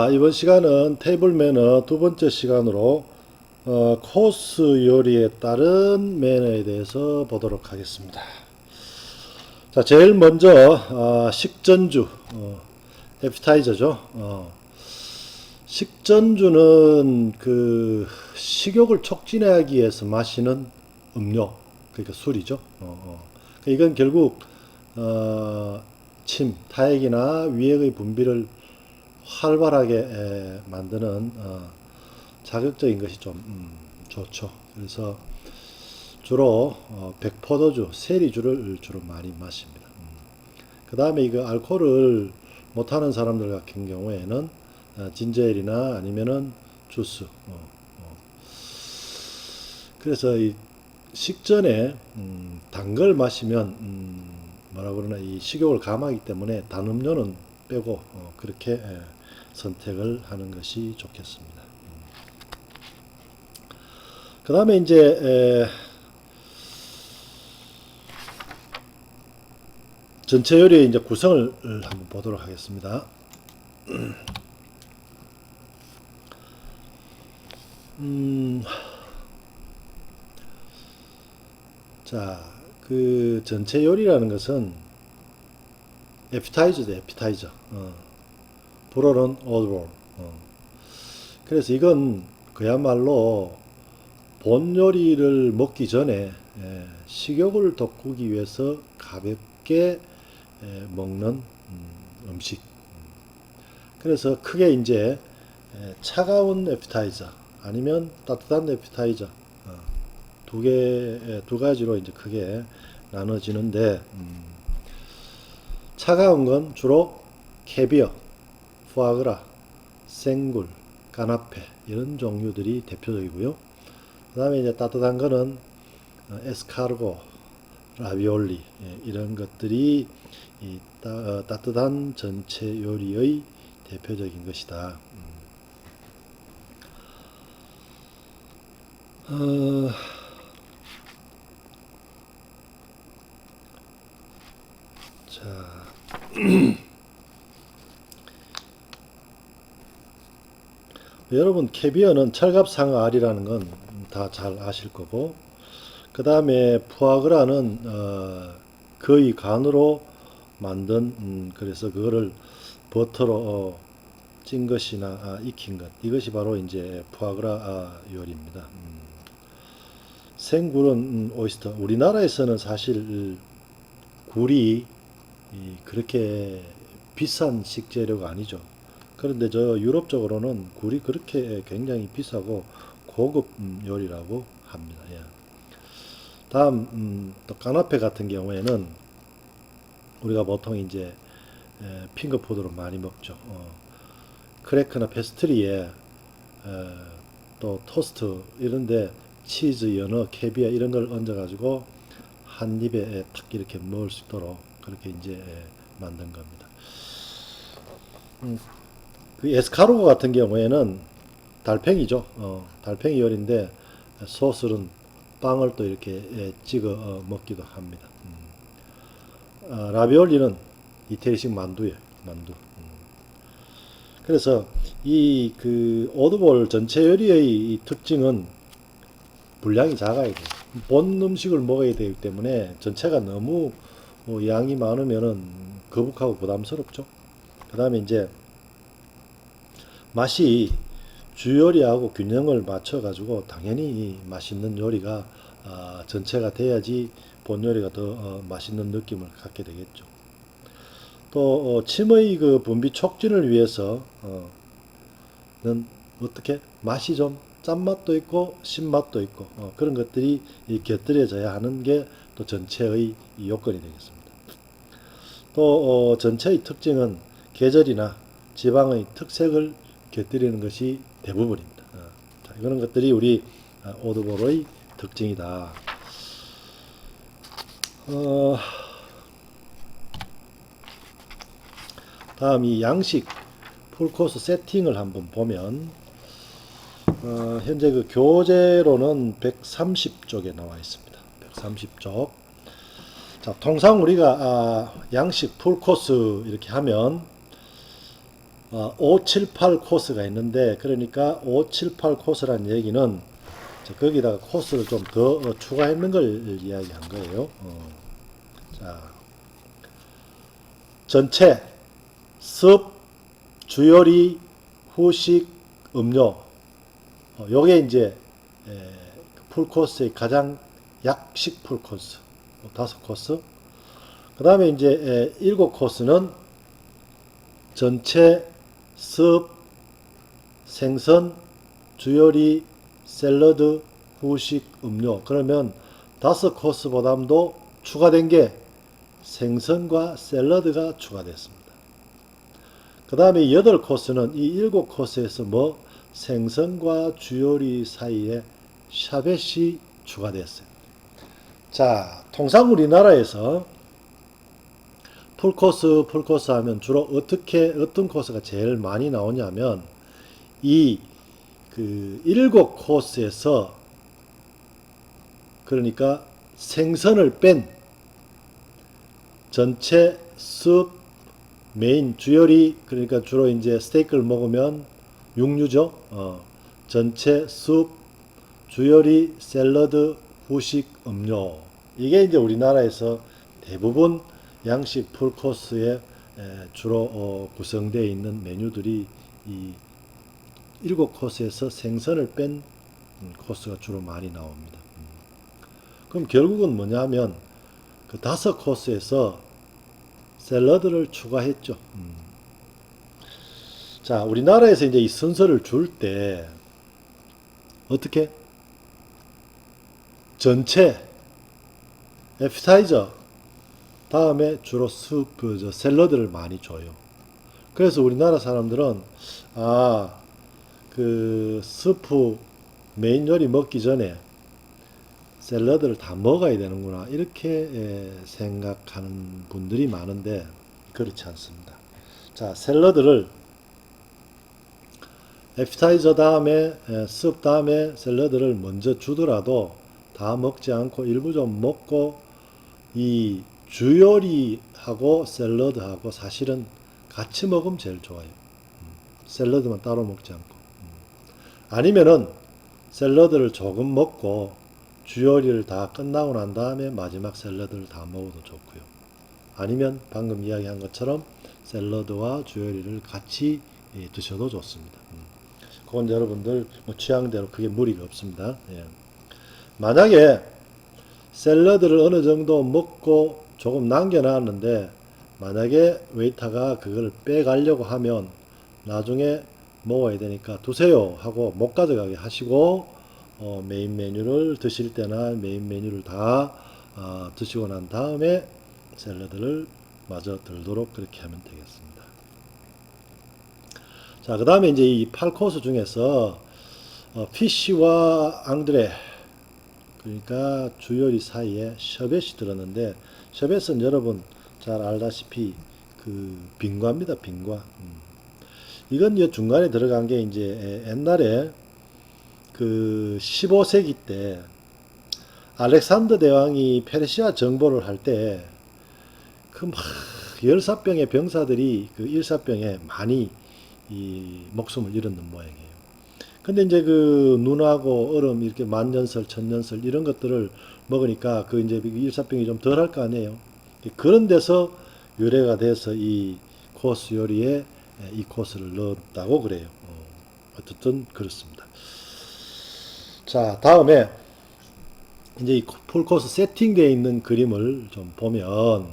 이번 시간은 테이블 매너 두 번째 시간으로 코스 요리에 따른 매너에 대해서 보도록 하겠습니다. 자, 제일 먼저 식전주, 에피타이저죠. 식전주는 그 식욕을 촉진하기 위해서 마시는 음료, 그러니까 술이죠. 이건 결국 침, 타액이나 위액의 분비를 활발하게 만드는 자극적인 것이 좀 좋죠. 그래서 주로 백포도주, 세리주를 주로 많이 마십니다. 그 다음에 이거 알코올을 못하는 사람들 같은 경우에는 진저엘이나 아니면은 주스. 그래서 이 식전에 단 걸 마시면 뭐라 그러나 이 식욕을 감하기 때문에 단 음료는 빼고 그렇게 선택을 하는 것이 좋겠습니다. 그 다음에 이제 전체 요리의 이제 구성을 한번 보도록 하겠습니다. 자, 그 전체 요리라는 것은 에피타이저죠, 에피타이저. 불어는 오드볼. 그래서 이건 그야말로 본 요리를 먹기 전에 식욕을 돋구기 위해서 가볍게 먹는 음식. 그래서 크게 이제 차가운 에피타이저 아니면 따뜻한 에피타이저 두 가지로 이제 크게 나눠지는데 차가운 건 주로 캐비어, 푸아그라, 생굴, 까나페 이런 종류들이 대표적이고요. 그 다음에 이제 따뜻한 거는 에스카르고, 라비올리 이런 것들이 이 따뜻한 전체 요리의 대표적인 것이다. 자. 여러분 캐비어는 철갑상어알이라는 건 다 잘 아실 거고 그 다음에 푸아그라는 거의 간으로 만든 그래서 그거를 버터로 찐 것이나 익힌 것 이것이 바로 이제 푸아그라 요리입니다. 생굴은 오이스터 우리나라에서는 사실 굴이 그렇게 비싼 식재료가 아니죠. 그런데 저 유럽 쪽으로는 굴이 그렇게 굉장히 비싸고 고급 요리라고 합니다. 예. 다음 또 까나페 같은 경우에는 우리가 보통 이제 핑거푸드로 많이 먹죠. 크래커나 페스트리에 또 토스트 이런데 치즈, 연어, 캐비어 이런 걸 얹어가지고 한 입에 탁 이렇게 먹을 수 있도록 그렇게 이제 만든 겁니다. 그 에스카르고 같은 경우에는 달팽이죠. 달팽이 요리인데 소스는 빵을 또 이렇게 찍어 먹기도 합니다. 라비올리는 이태리식 만두예요. 만두. 그래서 이 그 오드볼 전체 요리의 이 특징은 분량이 작아야 돼요. 본 음식을 먹어야 되기 때문에 전체가 너무 양이 많으면은 거북하고 부담스럽죠. 그 다음에 이제 맛이 주요리하고 균형을 맞춰 가지고 당연히 맛있는 요리가 전체가 돼야지 본 요리가 더 맛있는 느낌을 갖게 되겠죠. 또 침의 그 분비 촉진을 위해서는 어떻게 맛이 좀 짠맛도 있고 신맛도 있고 그런 것들이 곁들여져야 하는 게 또 전체의 요건이 되겠습니다. 또 전체의 특징은 계절이나 지방의 특색을 곁들이는 것이 대부분입니다. 자, 이런 것들이 우리 오드볼의 특징이다. 다음 이 양식 풀코스 세팅을 한번 보면 현재 그 교재로는 130쪽에 나와 있습니다. 130쪽. 자, 통상 우리가 양식 풀코스 이렇게 하면 5, 7, 8 코스가 있는데, 그러니까 5, 7, 8 코스란 얘기는 거기다가 코스를 좀 더 추가했는 걸 이야기한 거예요. 자, 전체 습, 주요리, 후식, 음료. 요게 이제 풀코스의 가장 약식 풀코스. 5코스. 그 다음에 이제 7코스는 전체 습, 생선, 주요리, 샐러드, 후식, 음료. 그러면 5코스보다도 추가된 게 생선과 샐러드가 추가됐습니다. 그 다음에 8코스는 이 7코스에서 뭐 생선과 주요리 사이에 샤벳이 추가됐어요. 자, 통상 우리나라에서 풀코스 하면 주로 어떤 코스가 제일 많이 나오냐면 이 그 7코스에서 그러니까 생선을 뺀 전체 숲, 메인, 주요리, 그러니까 주로 이제 스테이크를 먹으면 육류죠. 전체 숲, 주요리, 샐러드, 후식, 음료. 이게 이제 우리나라에서 대부분 양식 풀코스에 주로 구성되어 있는 메뉴들이 이 7코스에서 생선을 뺀 코스가 주로 많이 나옵니다. 그럼 결국은 뭐냐면 그 5코스에서 샐러드를 추가했죠. 자, 우리나라에서 이제 이 순서를 줄 때 어떻게? 전체 에피타이저 다음에 주로 샐러드를 많이 줘요. 그래서 우리나라 사람들은 그 스프 메인 요리 먹기 전에 샐러드를 다 먹어야 되는구나 이렇게 생각하는 분들이 많은데 그렇지 않습니다. 자, 샐러드를 에피타이저 다음에 습 다음에 샐러드를 먼저 주더라도 다 먹지 않고 일부 좀 먹고 이 주요리하고 샐러드하고 사실은 같이 먹으면 제일 좋아요. 샐러드만 따로 먹지 않고. 아니면은 샐러드를 조금 먹고 주요리를 다 끝나고 난 다음에 마지막 샐러드를 다 먹어도 좋고요. 아니면 방금 이야기한 것처럼 샐러드와 주요리를 같이 드셔도 좋습니다. 그건 여러분들 뭐 취향대로 그게 무리가 없습니다. 예. 만약에 샐러드를 어느 정도 먹고 조금 남겨놨는데 만약에 웨이터가 그걸 빼가려고 하면 나중에 먹어야 되니까 두세요 하고 못 가져가게 하시고 메인 메뉴를 드실 때나 메인 메뉴를 다 드시고 난 다음에 샐러드를 마저 들도록 그렇게 하면 되겠습니다. 자, 그 다음에 이제 이 8코스 중에서 피쉬와 앙드레 그러니까 주요리 사이에 셔벳이 들었는데 셔벳은 여러분 잘 알다시피 그 빙과입니다. 빙과. 이건 이 중간에 들어간 게 이제 옛날에 그 15세기 때 알렉산더 대왕이 페르시아 정보를 할 때 그 막 열사병의 병사들이 그 일사병에 많이 이 목숨을 잃었는 모양이에요. 근데 이제 그 눈하고 얼음 이렇게 만년설, 천년설 이런 것들을 먹으니까 그 이제 일사병이 좀 덜 할 거 아니에요. 그런 데서 유래가 돼서 이 코스 요리에 이 코스를 넣었다고 그래요. 어쨌든 그렇습니다. 자, 다음에 이제 이 풀코스 세팅되어 있는 그림을 좀 보면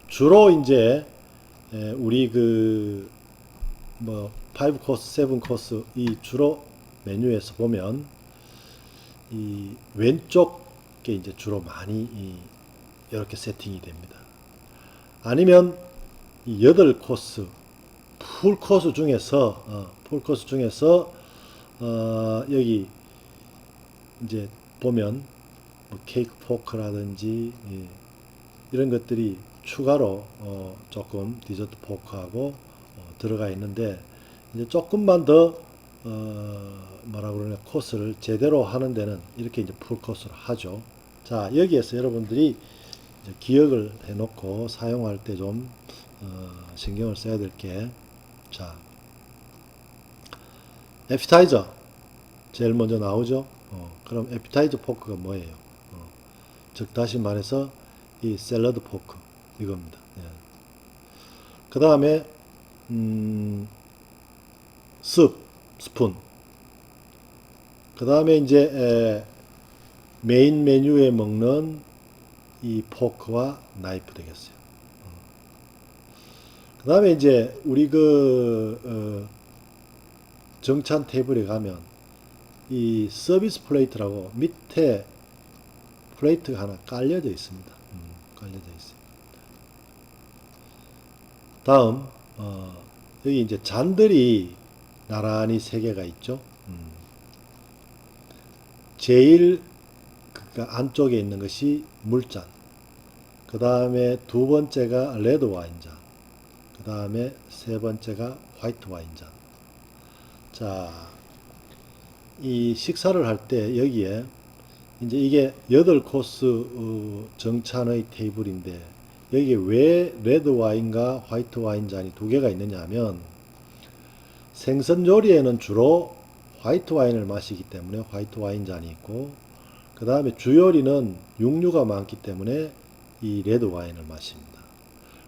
주로 이제 우리 그 뭐 5코스, 7코스 이 주로 메뉴에서 보면 이 왼쪽에 이제 주로 많이 이렇게 세팅이 됩니다. 아니면 이 8코스 풀코스 중에서 여기 이제 보면 뭐 케이크 포크라든지 이런 것들이 추가로 조금 디저트 포크하고 들어가 있는데 이제 조금만 더 뭐라 그러냐 코스를 제대로 하는 데는 이렇게 이제 풀 코스를 하죠. 자, 여기에서 여러분들이 이제 기억을 해놓고 사용할 때 좀 신경을 써야 될 게, 자, 에피타이저 제일 먼저 나오죠. 그럼 에피타이저 포크가 뭐예요? 즉 다시 말해서 이 샐러드 포크 이겁니다. 예. 그 다음에 스푼. 그 다음에 이제 메인 메뉴에 먹는 이 포크와 나이프 되겠어요. 그 다음에 이제 우리 정찬 테이블에 가면 이 서비스 플레이트라고 밑에 플레이트가 하나 깔려져 있습니다. 깔려져 있어요. 다음 여기 이제 잔들이 나란히 3개가 있죠. 제일 안쪽에 있는 것이 물잔, 그 다음에 두 번째가 레드 와인잔, 그 다음에 세 번째가 화이트 와인잔. 자, 이 식사를 할 때 여기에 이제 이게 8코스 정찬의 테이블인데 여기에 왜 레드 와인과 화이트 와인잔이 2개가 있느냐 하면 생선 요리에는 주로 화이트 와인을 마시기 때문에 화이트 와인잔이 있고, 그 다음에 주요리는 육류가 많기 때문에 이 레드 와인을 마십니다.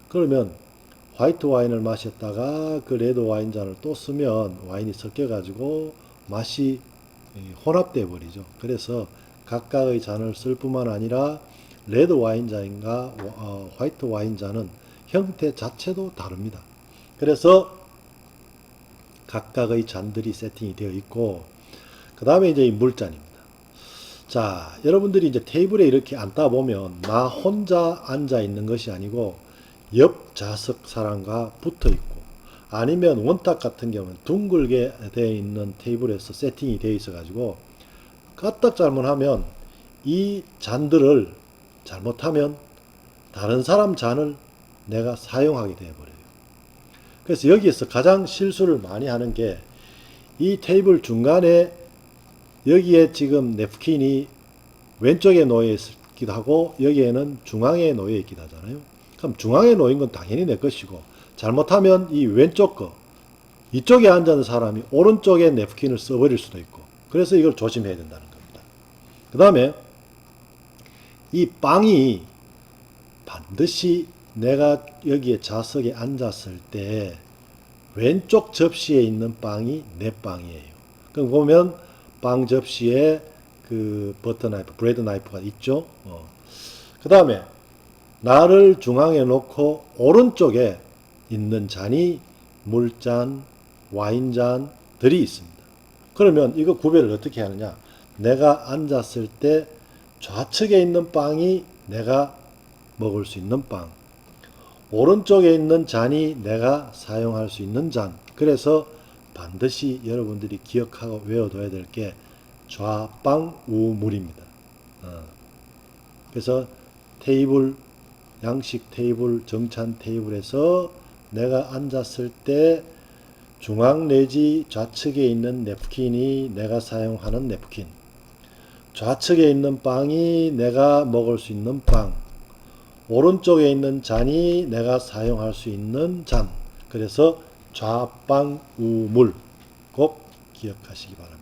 그러면 화이트 와인을 마셨다가 그 레드 와인잔을 또 쓰면 와인이 섞여가지고 맛이 혼합되어 버리죠. 그래서 각각의 잔을 쓸 뿐만 아니라 레드 와인잔과 화이트 와인잔은 형태 자체도 다릅니다. 그래서 각각의 잔들이 세팅이 되어 있고, 그 다음에 이제 이 물잔입니다. 자, 여러분들이 이제 테이블에 이렇게 앉다 보면 나 혼자 앉아 있는 것이 아니고 옆 좌석 사람과 붙어 있고, 아니면 원탁 같은 경우는 둥글게 되어 있는 테이블에서 세팅이 되어 있어 가지고 까딱 잘못하면 이 잔들을 잘못하면 다른 사람 잔을 내가 사용하게 되어 버려요. 그래서 여기에서 가장 실수를 많이 하는 게 이 테이블 중간에 여기에 지금 냅킨이 왼쪽에 놓여 있기도 하고 여기에는 중앙에 놓여 있기도 하잖아요. 그럼 중앙에 놓인 건 당연히 내 것이고, 잘못하면 이 왼쪽 거, 이쪽에 앉은 사람이 오른쪽에 냅킨을 써버릴 수도 있고, 그래서 이걸 조심해야 된다는 겁니다. 그 다음에 이 빵이 반드시 내가 여기에 좌석에 앉았을 때 왼쪽 접시에 있는 빵이 내 빵이에요. 그럼 보면 빵 접시에 그 버터 나이프, 브레드 나이프가 있죠. 그 다음에 나를 중앙에 놓고 오른쪽에 있는 잔이 물잔, 와인잔들이 있습니다. 그러면 이거 구별을 어떻게 하느냐? 내가 앉았을 때 좌측에 있는 빵이 내가 먹을 수 있는 빵, 오른쪽에 있는 잔이 내가 사용할 수 있는 잔. 그래서 반드시 여러분들이 기억하고 외워둬야 될 게 좌빵 우물입니다. 그래서 테이블, 양식 테이블, 정찬 테이블에서 내가 앉았을 때 중앙 내지 좌측에 있는 냅킨이 내가 사용하는 냅킨, 좌측에 있는 빵이 내가 먹을 수 있는 빵, 오른쪽에 있는 잔이 내가 사용할 수 있는 잔. 그래서 좌빵 우물 꼭 기억하시기 바랍니다.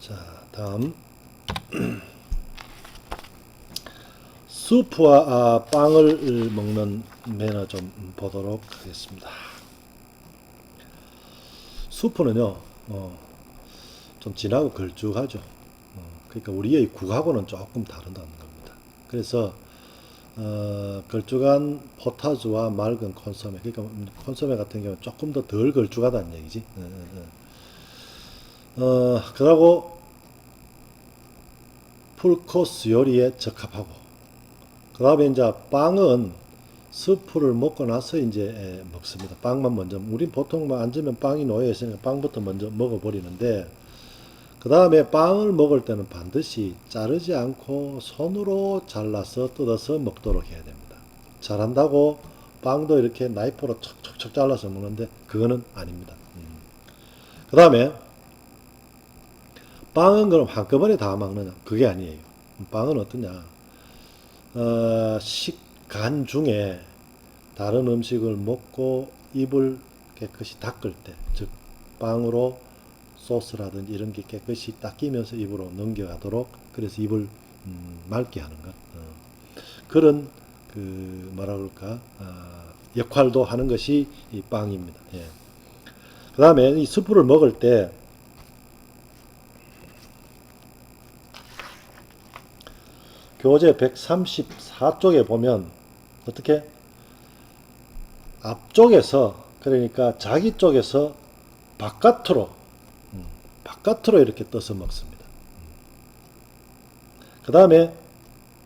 자, 다음 수프와 빵을 먹는 매너 좀 보도록 하겠습니다. 수프는요, 좀 진하고 걸쭉하죠. 그러니까 우리의 국하고는 조금 다르다는 겁니다. 그래서 걸쭉한 포타주와 맑은 콘소메, 그러니까 콘소메 같은 경우는 조금 더 덜 걸쭉하다는 얘기지. 그러고 풀코스 요리에 적합하고, 그 다음에 이제 빵은 스프를 먹고 나서 이제 먹습니다. 빵만 먼저. 우린 보통 앉으면 빵이 놓여 있으니까 빵부터 먼저 먹어버리는데, 그 다음에 빵을 먹을 때는 반드시 자르지 않고 손으로 잘라서 뜯어서 먹도록 해야 됩니다. 잘한다고 빵도 이렇게 나이프로 척척척 잘라서 먹는데 그거는 아닙니다. 그 다음에 빵은 그럼 한꺼번에 다 먹느냐? 그게 아니에요. 빵은 어떠냐? 식간 중에 다른 음식을 먹고 입을 깨끗이 닦을 때, 즉 빵으로 소스라든지 이런 게 깨끗이 닦이면서 입으로 넘겨가도록, 그래서 입을 맑게 하는 것. 그런 그 뭐라 그럴까 역할도 하는 것이 이 빵입니다. 예. 그 다음에 이 스프를 먹을 때 교재 134쪽에 보면 어떻게 앞쪽에서, 그러니까 자기 쪽에서 바깥으로 바깥으로 이렇게 떠서 먹습니다. 그 다음에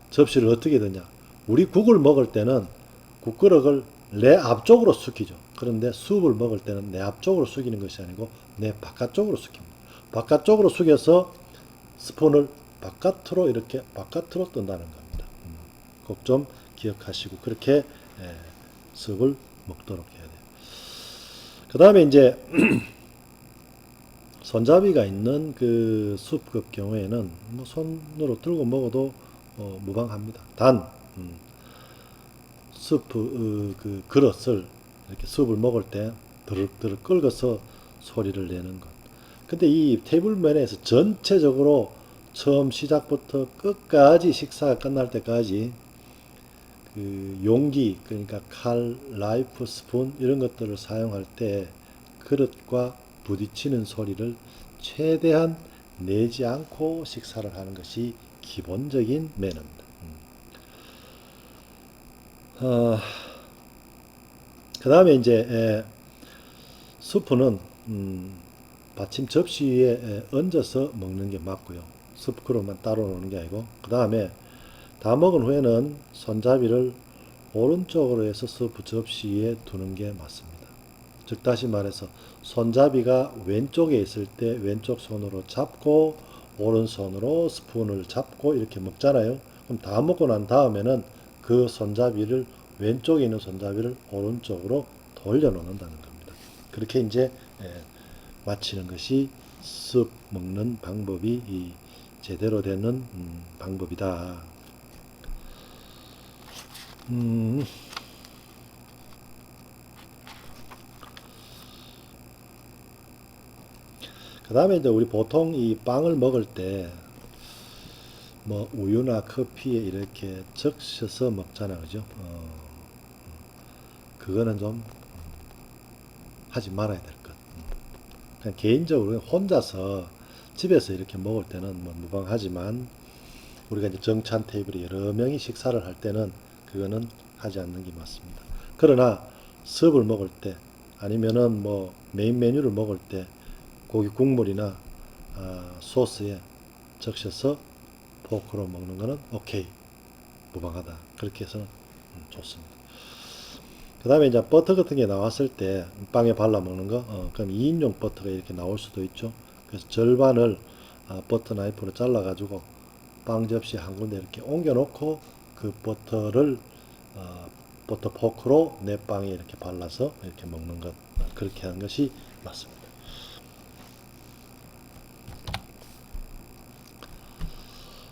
접시를 어떻게 드냐? 우리 국을 먹을 때는 국그릇을 내 앞쪽으로 숙이죠. 그런데 숲을 먹을 때는 내 앞쪽으로 숙이는 것이 아니고 내 바깥쪽으로 숙입니다. 바깥쪽으로 숙여서 스푼을 바깥으로 이렇게 바깥으로 뜬다는 겁니다. 꼭 좀 기억하시고 그렇게 습을 먹도록 해야 돼요. 그 다음에 이제 손잡이가 있는 그 숲급 경우에는 뭐 손으로 들고 먹어도 무방합니다. 단 스프 그 그릇을 이렇게 숲을 먹을 때 드륵드륵 끓여서 소리를 내는 것. 근데 이 테이블맨에서 전체적으로 처음 시작부터 끝까지 식사가 끝날 때까지 그 용기, 그러니까 칼, 나이프, 스푼 이런 것들을 사용할 때 그릇과 부딪히는 소리를 최대한 내지 않고 식사를 하는 것이 기본적인 매너입니다. 그 다음에 이제 스프는 받침 접시 위에 얹어서 먹는 게 맞고요. 스프 그릇만 따로 놓는 게 아니고, 그 다음에 다 먹은 후에는 손잡이를 오른쪽으로 해서 스프 접시 위에 두는 게 맞습니다. 즉 다시 말해서 손잡이가 왼쪽에 있을 때 왼쪽 손으로 잡고 오른손으로 스푼을 잡고 이렇게 먹잖아요. 그럼 다 먹고 난 다음에는 그 손잡이를 왼쪽에 있는 손잡이를 오른쪽으로 돌려놓는다는 겁니다. 그렇게 이제 마치는 것이 습 먹는 방법이 이 제대로 되는 방법이다. 그 다음에 이제 우리 보통 이 빵을 먹을 때 뭐 우유나 커피에 이렇게 적셔서 먹잖아요, 그죠? 그거는 좀 하지 말아야 될 것. 그냥 개인적으로 혼자서 집에서 이렇게 먹을 때는 뭐 무방하지만 우리가 이제 정찬 테이블에 여러 명이 식사를 할 때는 그거는 하지 않는 게 맞습니다. 그러나 습을 먹을 때 아니면은 뭐 메인 메뉴를 먹을 때 고기 국물이나 소스에 적셔서 포크로 먹는 거는 오케이, 무방하다. 그렇게 해서는 좋습니다. 그 다음에 이제 버터 같은 게 나왔을 때 빵에 발라 먹는 거, 그럼 2인용 버터가 이렇게 나올 수도 있죠. 그래서 절반을 버터 나이프로 잘라 가지고 빵 접시 한 군데 이렇게 옮겨 놓고 그 버터를 버터 포크로 내 빵에 이렇게 발라서 이렇게 먹는 것, 그렇게 하는 것이 맞습니다.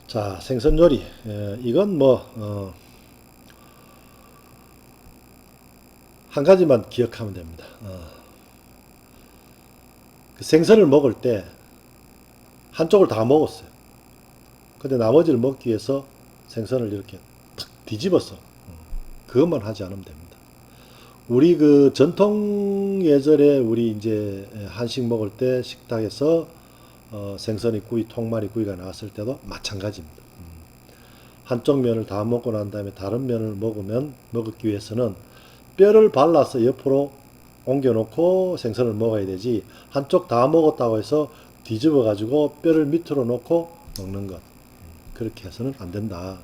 자, 생선 요리. 이건 뭐 한 가지만 기억하면 됩니다. 그 생선을 먹을 때 한쪽을 다 먹었어요. 근데 나머지를 먹기 위해서 생선을 이렇게 탁 뒤집어서 그것만 하지 않으면 됩니다. 우리 그 전통 예절에 우리 이제 한식 먹을 때 식탁에서 생선이 구이, 통마리 구이가 나왔을 때도 마찬가지입니다. 한쪽 면을 다 먹고 난 다음에 다른 면을 먹기 위해서는 뼈를 발라서 옆으로 옮겨놓고 생선을 먹어야 되지, 한쪽 다 먹었다고 해서 뒤집어 가지고 뼈를 밑으로 놓고 먹는 것, 그렇게 해서는 안 된다.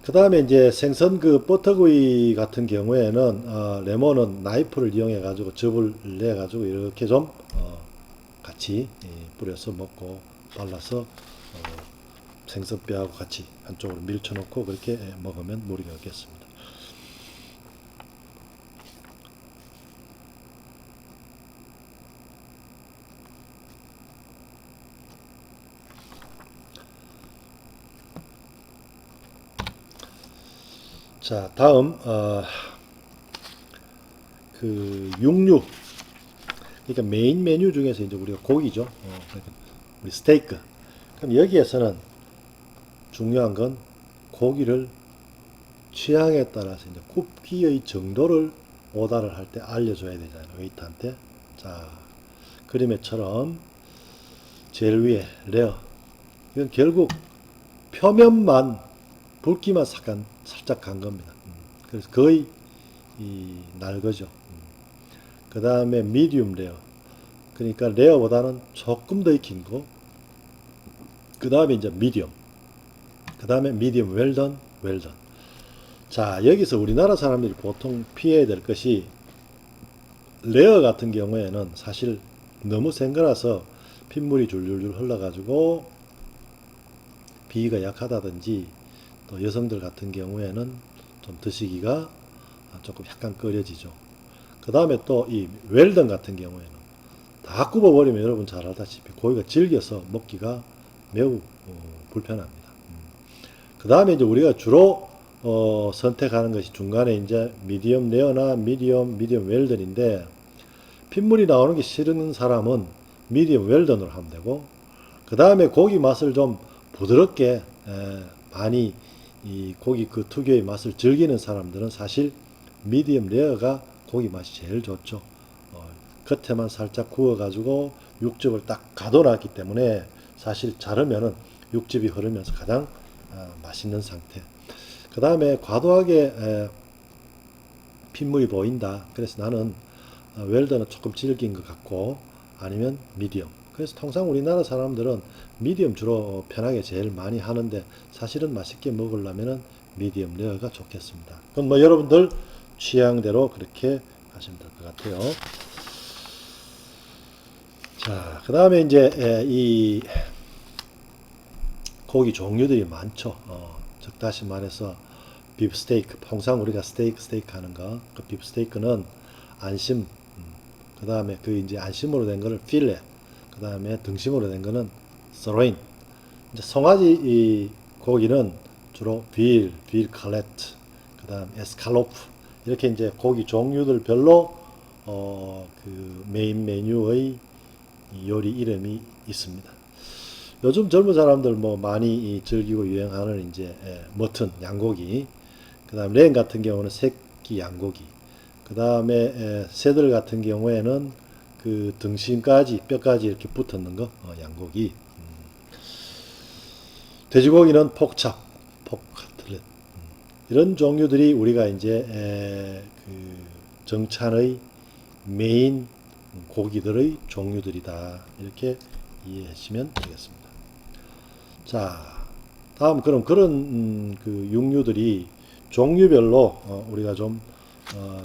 그 다음에 이제 생선 그 버터구이 같은 경우에는 레몬은 나이프를 이용해 가지고 즙을 내 가지고 이렇게 좀 같이 뿌려서 먹고 발라서 생선뼈하고 같이 한쪽으로 밀쳐 놓고 그렇게 먹으면 무리가 없겠습니다. 자, 다음 그 육류, 그러니까 메인 메뉴 중에서 이제 우리가 고기죠. 그러니까 우리 스테이크. 그럼 여기에서는 중요한 건 고기를 취향에 따라서 이제 굽기의 정도를 오다를 할 때 알려줘야 되잖아요. 웨이터한테. 자, 그림에처럼 제일 위에 레어. 이건 결국 표면만 붉기만 살짝 간 겁니다. 그래서 거의 날거죠. 그 다음에 미디움 레어. 그러니까 레어보다는 조금 더 익힌 거. 그 다음에 이제 미디움. 그 다음에 미디움 웰던, 웰던. 자, 여기서 우리나라 사람들이 보통 피해야 될 것이 레어 같은 경우에는 사실 너무 센 거라서 핏물이 줄줄줄 흘러가지고 비위가 약하다든지 또 여성들 같은 경우에는 좀 드시기가 조금 약간 꺼려지죠. 그 다음에 또 이 웰던 같은 경우에는 다 굽어버리면 여러분 잘 알다시피 고기가 질겨서 먹기가 매우 불편합니다. 그 다음에 이제 우리가 주로 선택하는 것이 중간에 이제 미디엄 레어나 미디엄 웰던인데 핏물이 나오는 게 싫은 사람은 미디엄 웰던으로 하면 되고 그 다음에 고기 맛을 좀 부드럽게 많이 이 고기 그 특유의 맛을 즐기는 사람들은 사실 미디엄 레어가 고기 맛이 제일 좋죠. 겉에만 살짝 구워가지고 육즙을 딱 가둬놨기 때문에 사실 자르면은 육즙이 흐르면서 가장 맛있는 상태. 그 다음에 과도하게 핏물이 보인다. 그래서 나는 웰던은 조금 질긴 것 같고 아니면 미디엄. 그래서 통상 우리나라 사람들은 미디엄 주로 편하게 제일 많이 하는데 사실은 맛있게 먹으려면은 미디엄 레어가 좋겠습니다. 그건 뭐 여러분들 취향대로 그렇게 하시면 될 것 같아요. 자, 그 다음에 이제 이 고기 종류들이 많죠. 즉 다시 말해서 비프 스테이크, 통상 우리가 스테이크 하는 거, 그 비프 스테이크는 안심, 그 다음에 그 이제 안심으로 된 거를 필레, 그 다음에 등심으로 된 거는 서로인. 이제 송아지 이 고기는 주로 빌 칼레트, 그 다음 에스칼로프 이렇게 이제 고기 종류들별로 그 메인 메뉴의 요리 이름이 있습니다. 요즘 젊은 사람들 뭐 많이 즐기고 유행하는 이제 머튼 양고기, 그 다음 렌 같은 경우는 새끼 양고기, 그 다음에 새들 같은 경우에는 그 등심까지 뼈까지 이렇게 붙었는 거 양고기. 돼지고기는 폭찹, 포크카틀렛. 이런 종류들이 우리가 이제 그 정찬의 메인 고기들의 종류들이다. 이렇게 이해하시면 되겠습니다. 자, 다음 그럼 그런 그 육류들이 종류별로 우리가 좀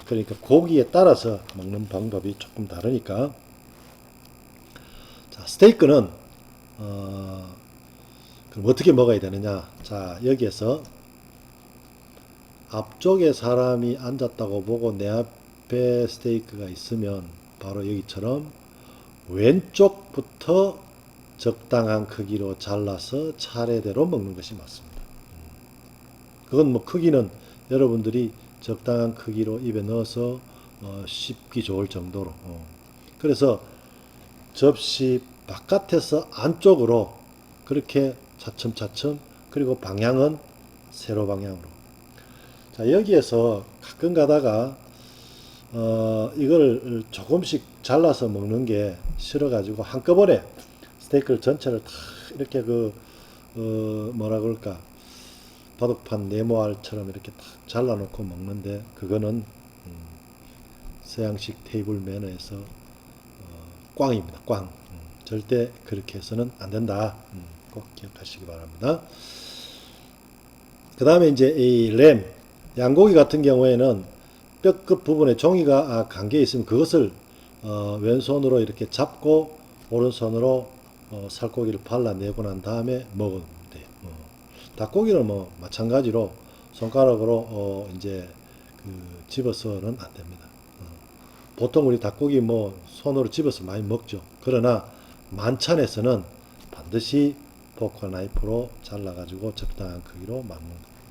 그러니까 고기에 따라서 먹는 방법이 조금 다르니까 자, 스테이크는 그럼 어떻게 먹어야 되느냐? 자, 여기에서 앞쪽에 사람이 앉았다고 보고 내 앞에 스테이크가 있으면 바로 여기처럼 왼쪽부터 적당한 크기로 잘라서 차례대로 먹는 것이 맞습니다. 그건 뭐 크기는 여러분들이 적당한 크기로 입에 넣어서 씹기 좋을 정도로. 그래서 접시 바깥에서 안쪽으로 그렇게 차츰차츰 그리고 방향은 세로 방향으로. 자, 여기에서 가끔 가다가 이걸 조금씩 잘라서 먹는 게 싫어가지고 한꺼번에 스테이크를 전체를 다 이렇게 그 뭐라 그럴까 바둑판 네모알처럼 이렇게 딱 잘라놓고 먹는데 그거는 서양식 테이블 매너에서 꽝입니다. 꽝. 절대 그렇게 해서는 안 된다. 꼭 기억하시기 바랍니다. 그 다음에 이제 이 램, 양고기 같은 경우에는 뼈끝 부분에 종이가 감겨 있으면 그것을 왼손으로 이렇게 잡고 오른손으로 살코기를 발라내고 난 다음에 먹으면 돼요. 닭고기는 뭐 마찬가지로 손가락으로 이제 그 집어서는 안 됩니다. 보통 우리 닭고기 뭐 손으로 집어서 많이 먹죠. 그러나 만찬에서는 반드시 포크와 나이프로 잘라가지고 적당한 크기로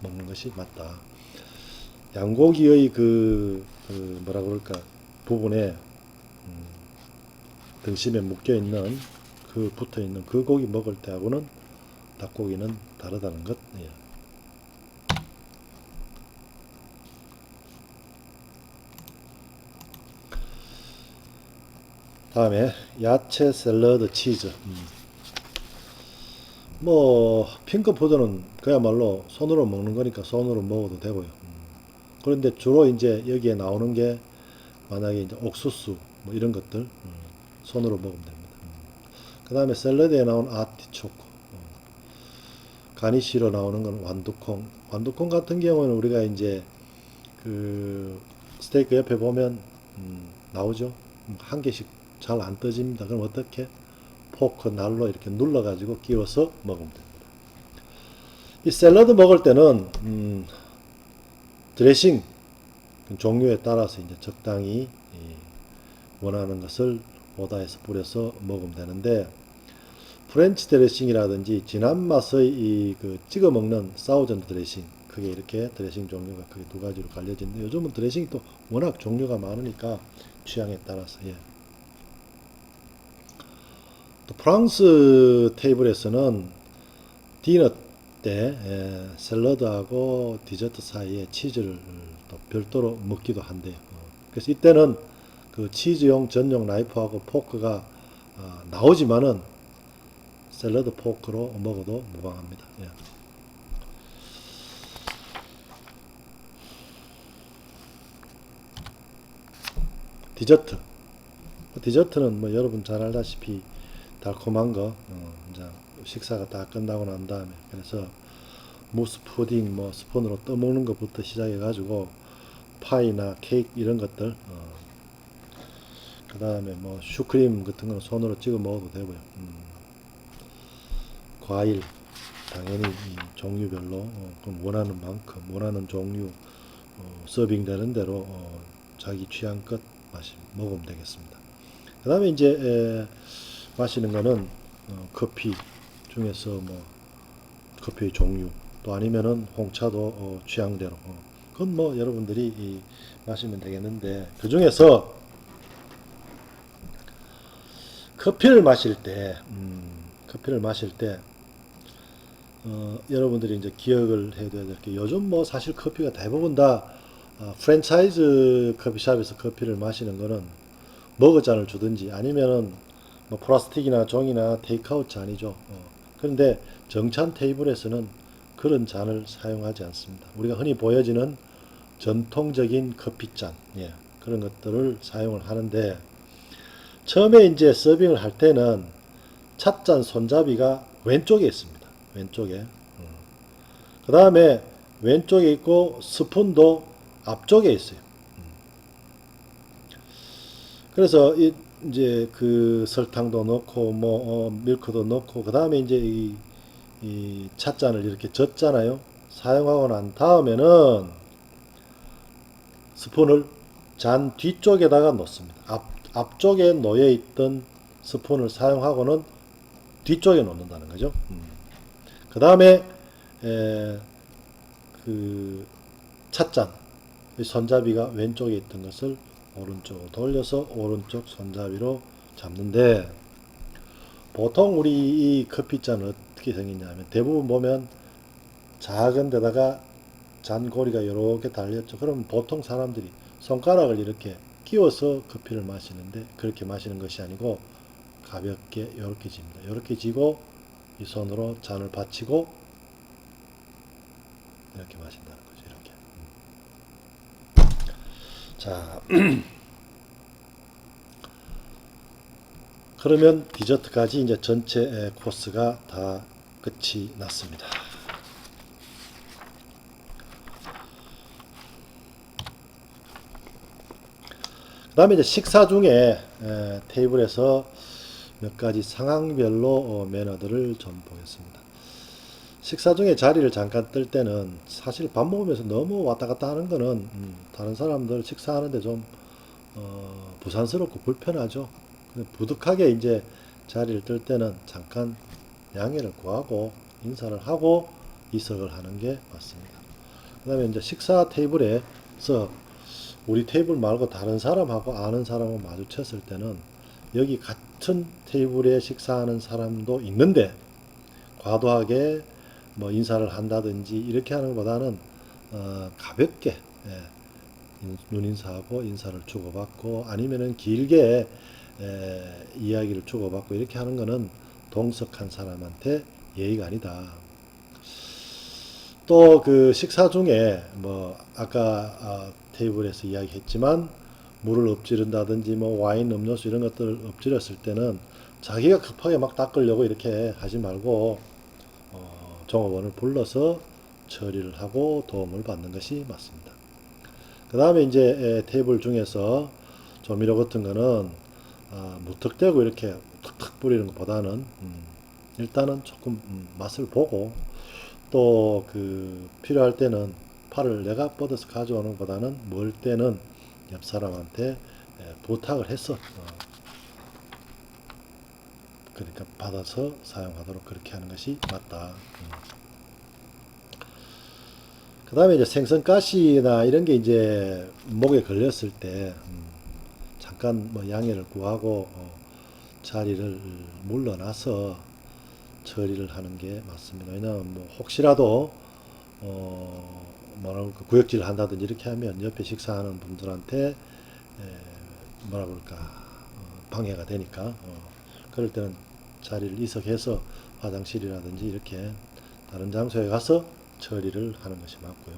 먹는 것이 맞다. 양고기의 뭐라 그럴까 부분에 등심에 묶여 있는 그 붙어 있는 그 고기 먹을 때하고는 닭고기는 다르다는 것. 예. 다음에 야채 샐러드 치즈. 뭐 핑크푸드는 그야말로 손으로 먹는 거니까 손으로 먹어도 되고요. 그런데 주로 이제 여기에 나오는 게 만약에 이제 옥수수 뭐 이런 것들 손으로 먹으면 됩니다. 그 다음에 샐러드에 나온 아티초코, 가니쉬로 나오는 건 완두콩. 완두콩 같은 경우는 우리가 이제 그 스테이크 옆에 보면 나오죠. 한 개씩 잘 안 떠집니다. 그럼 어떻게? 포크 날로 이렇게 눌러가지고 끼워서 먹으면 됩니다. 이 샐러드 먹을 때는 드레싱 종류에 따라서 이제 적당히 원하는 것을 오다해서 뿌려서 먹으면 되는데 프렌치 드레싱이라든지 진한 맛의 그 찍어 먹는 사우전드 드레싱 그게 이렇게 드레싱 종류가 크게 두 가지로 갈려지는데 요즘은 드레싱이 또 워낙 종류가 많으니까 취향에 따라서 예. 또 프랑스 테이블에서는 디너 때 샐러드하고 디저트 사이에 치즈를 또 별도로 먹기도 한대요. 그래서 이때는 그 치즈용 전용 나이프하고 포크가 나오지만은 샐러드 포크로 먹어도 무방합니다. 예. 디저트. 디저트는 뭐 여러분 잘 알다시피 달콤한 거, 이제 식사가 다 끝나고 난 다음에 그래서 무스 푸딩 뭐 스푼으로 떠먹는 것부터 시작해가지고 파이나 케이크 이런 것들, 그 다음에 뭐 슈크림 같은 건 손으로 찍어 먹어도 되고요. 과일 당연히 이 종류별로 그럼 원하는 만큼 원하는 종류 서빙되는 대로 자기 취향껏 먹으면 되겠습니다. 그 다음에 이제 마시는 거는 커피 중에서 뭐 커피의 종류 또 아니면은 홍차도 취향대로 그건 뭐 여러분들이 마시면 되겠는데 그 중에서 커피를 마실 때 여러분들이 이제 기억을 해둬야 될 게 요즘 뭐 사실 커피가 대부분 다 프랜차이즈 커피숍에서 커피를 마시는 거는 머그잔을 주든지 아니면은 뭐 플라스틱이나 종이나 테이크아웃 잔이죠. 그런데 정찬 테이블에서는 그런 잔을 사용하지 않습니다. 우리가 흔히 보여지는 전통적인 커피잔, 예, 그런 것들을 사용을 하는데 처음에 이제 서빙을 할 때는 찻잔 손잡이가 왼쪽에 있습니다. 왼쪽에. 그 다음에 왼쪽에 있고 스푼도 앞쪽에 있어요. 그래서 이제 그 설탕도 넣고 뭐 밀크도 넣고 그 다음에 이제 이 찻잔을 이렇게 젓잖아요. 사용하고 난 다음에는 스푼을 잔 뒤쪽에다가 놓습니다. 앞쪽에 놓여 있던 스푼을 사용하고는 뒤쪽에 놓는다는 거죠. 그 다음에 그 찻잔 손잡이가 왼쪽에 있던 것을 오른쪽으로 돌려서 오른쪽 손잡이로 잡는데 보통 우리 이 커피잔은 어떻게 생겼냐면 대부분 보면 작은 데다가 잔고리가 이렇게 달렸죠. 그럼 보통 사람들이 손가락을 이렇게 끼워서 커피를 마시는데 그렇게 마시는 것이 아니고 가볍게 이렇게 집니다. 이렇게 쥐고 이 손으로 잔을 받치고 이렇게 마신다는 거죠. 이렇게. 자, 그러면 디저트까지 이제 전체 코스가 다 끝이 났습니다. 그 다음에 이제 식사 중에 테이블에서 몇 가지 상황별로 매너들을 좀 보겠습니다. 식사 중에 자리를 잠깐 뜰 때는 사실 밥 먹으면서 너무 왔다 갔다 하는 거는 다른 사람들 식사하는데 좀 부산스럽고 불편하죠. 부득하게 이제 자리를 뜰 때는 잠깐 양해를 구하고 인사를 하고 이석을 하는 게 맞습니다. 그 다음에 이제 식사 테이블에 그래서 우리 테이블 말고 다른 사람하고 아는 사람하고 마주쳤을 때는 여기 같은 테이블에 식사하는 사람도 있는데 과도하게 뭐 인사를 한다든지 이렇게 하는 것보다는 가볍게 눈인사하고 인사를 주고받고 아니면은 길게 이야기를 주고받고 이렇게 하는 거는 동석한 사람한테 예의가 아니다. 또 그 식사 중에 뭐 아까 테이블에서 이야기했지만 물을 엎지른다든지 뭐 와인 음료수 이런 것들을 엎지렸을 때는 자기가 급하게 막 닦으려고 이렇게 하지 말고 종업원을 불러서 처리를 하고 도움을 받는 것이 맞습니다. 그 다음에 이제 테이블 중에서 조미료 같은 거는 무턱대고 이렇게 탁탁 뿌리는 것보다는 일단은 조금 맛을 보고 또 그 필요할 때는 팔을 내가 뻗어서 가져오는 것보다는 멀 때는 옆 사람한테 부탁을 해서 그러니까 받아서 사용하도록 그렇게 하는 것이 맞다. 그 다음에 이제 생선가시나 이런 게 이제 목에 걸렸을 때 잠깐 뭐 양해를 구하고 자리를 물러나서 처리를 하는 게 맞습니다. 왜냐하면 뭐 혹시라도 뭐라 그럴까 구역질을 한다든지 이렇게 하면 옆에 식사하는 분들한테 뭐라 그럴까 방해가 되니까 그럴 때는 자리를 이석해서 화장실이라든지 이렇게 다른 장소에 가서 처리를 하는 것이 맞고요.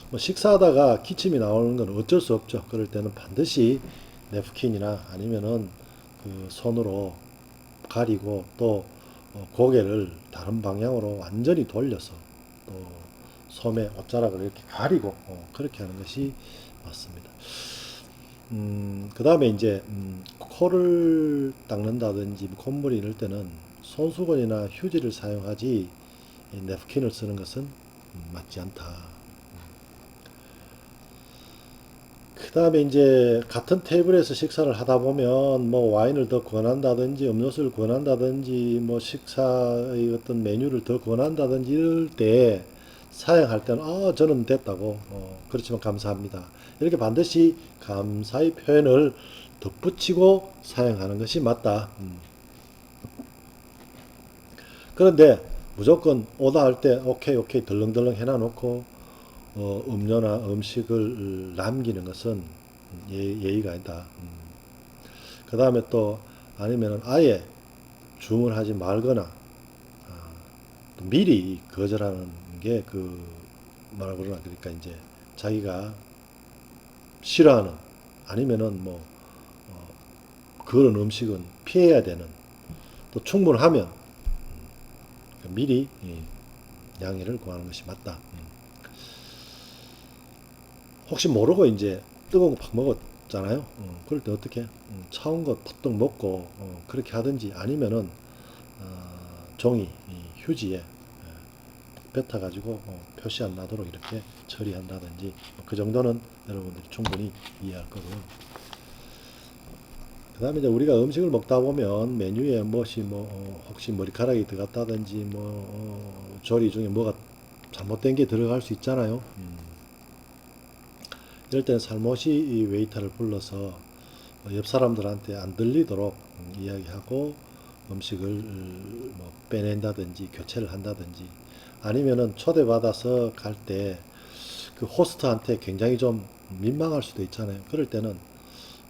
뭐 식사하다가 기침이 나오는 건 어쩔 수 없죠. 그럴 때는 반드시 냅킨이나 아니면은 그 손으로 가리고 또 고개를 다른 방향으로 완전히 돌려서 또 소매 옷자락을 이렇게 가리고 그렇게 하는 것이 맞습니다. 그 다음에 이제 코를 닦는다든지 콧물이 이럴 때는 손수건이나 휴지를 사용하지 냅킨을 쓰는 것은 맞지 않다. 그 다음에 이제 같은 테이블에서 식사를 하다 보면 뭐 와인을 더 권한다든지 음료수를 권한다든지 뭐 식사의 어떤 메뉴를 더 권한다든지 이럴 때 사용할 때는 저는 됐다고 그렇지만 감사합니다 이렇게 반드시 감사의 표현을 덧붙이고 사용하는 것이 맞다. 그런데 무조건 오다 할 때 오케이 오케이 덜렁덜렁 해놔놓고 음료나 음식을 남기는 것은 예의가 아니다. 그 다음에 또 아니면 아예 주문하지 말거나 또 미리 거절하는 게 그 뭐라 그러나 그러니까 이제 자기가 싫어하는 아니면은 뭐 그런 음식은 피해야 되는 또 충분하면 미리 양해를 구하는 것이 맞다. 혹시 모르고 이제 뜨거운 거 팍 먹었잖아요. 그럴 때 어떻게? 차운 거 푸떡 먹고 그렇게 하든지 아니면은 종이 휴지에 뱉어가지고 표시 안 나도록 이렇게 처리한다든지 그 정도는 여러분들이 충분히 이해할 거고요. 그 다음에 이제 우리가 음식을 먹다 보면 메뉴에 무엇이 뭐 혹시 머리카락이 들어갔다든지 뭐 조리 중에 뭐가 잘못된 게 들어갈 수 있잖아요. 이럴 때는 살모시 이 웨이터를 불러서 옆 사람들한테 안 들리도록 이야기하고 음식을 뭐 빼낸다든지 교체를 한다든지 아니면은 초대받아서 갈 때 그 호스트한테 굉장히 좀 민망할 수도 있잖아요. 그럴 때는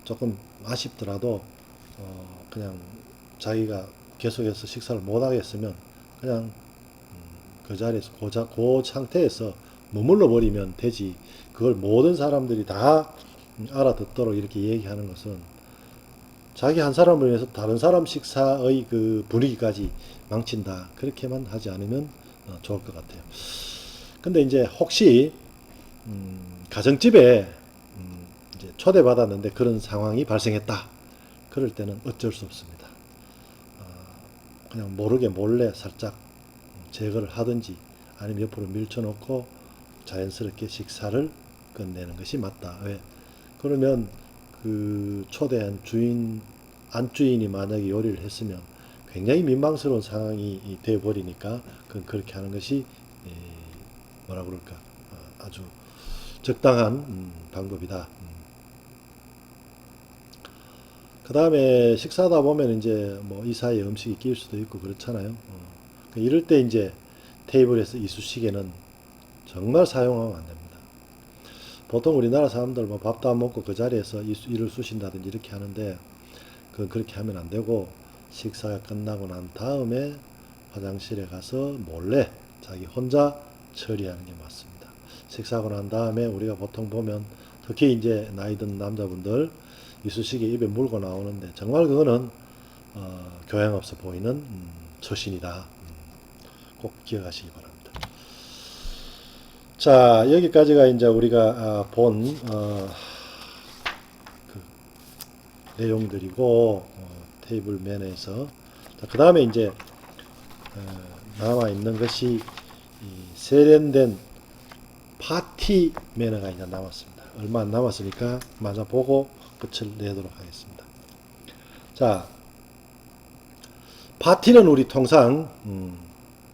조금 아쉽더라도 그냥 자기가 계속해서 식사를 못 하겠으면 그냥 그 자리에서 그 상태에서 머물러 버리면 되지. 그걸 모든 사람들이 다 알아듣도록 이렇게 얘기하는 것은 자기 한 사람을 위해서 다른 사람 식사의 그 분위기까지 망친다. 그렇게만 하지 않으면 좋을 것 같아요. 근데 이제 혹시 가정집에 이제 초대받았는데 그런 상황이 발생했다. 그럴 때는 어쩔 수 없습니다. 그냥 모르게 몰래 살짝 제거를 하든지 아니면 옆으로 밀쳐놓고 자연스럽게 식사를 끝내는 것이 맞다. 왜? 그러면 그 초대한 주인, 안주인이 만약에 요리를 했으면 굉장히 민망스러운 상황이 되어버리니까 그건 그렇게 하는 것이 뭐라 그럴까 아주 적당한 방법이다. 그 다음에 식사하다 보면 이제 뭐 이 사이에 음식이 끼일 수도 있고 그렇잖아요. 이럴 때 이제 테이블에서 이쑤시개는 정말 사용하면 안 됩니다. 보통 우리나라 사람들 뭐 밥도 안 먹고 그 자리에서 이를 쑤신다든지 이렇게 하는데 그건 그렇게 하면 안 되고 식사가 끝나고 난 다음에 화장실에 가서 몰래 자기 혼자 처리하는 게 맞습니다. 식사하고 난 다음에 우리가 보통 보면 특히 이제 나이 든 남자분들 이쑤시개 입에 물고 나오는데 정말 그거는 교양 없어 보이는 처신이다. 꼭 기억하시기 바랍니다. 자, 여기까지가 이제 우리가 본 그 내용들이고 테이블맨에서 그 다음에 이제 남아 있는 것이 세련된 파티 매너가 이제 남았습니다. 얼마 안 남았으니까 마저 보고 끝을 내도록 하겠습니다. 자, 파티는 우리 통상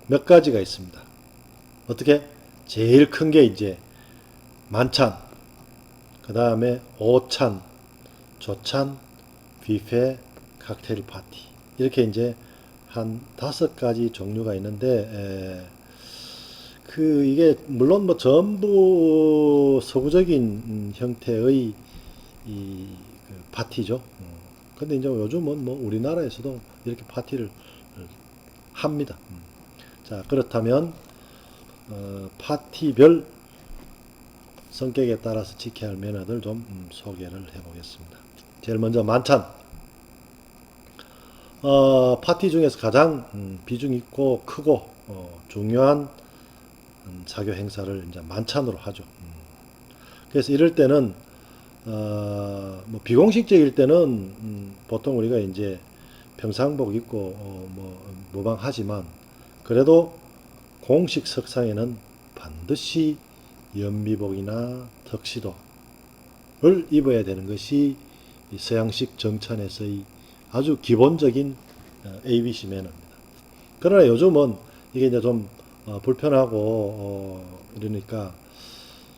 몇 가지가 있습니다. 어떻게? 제일 큰 게 이제 만찬, 그 다음에 오찬, 조찬, 뷔페, 칵테일 파티 이렇게 이제 한 5가지 종류가 있는데 이게 물론 뭐 전부 서구적인 형태의 그 파티죠. 근데 이제 요즘은 뭐 우리나라에서도 이렇게 파티를 합니다. 자, 그렇다면 파티별 성격에 따라서 지켜야 할 매너들 좀 소개를 해보겠습니다. 제일 먼저 만찬. 파티 중에서 가장 비중 있고 크고 중요한 사교 행사를 이제 만찬으로 하죠. 그래서 이럴 때는 뭐 비공식적일 때는 보통 우리가 이제 평상복 입고 뭐 무방하지만 그래도 공식 석상에는 반드시 연미복이나 턱시도를 입어야 되는 것이 서양식 정찬에서의 아주 기본적인 ABC 매너입니다. 그러나 요즘은 이게 이제 좀 불편하고 이러니까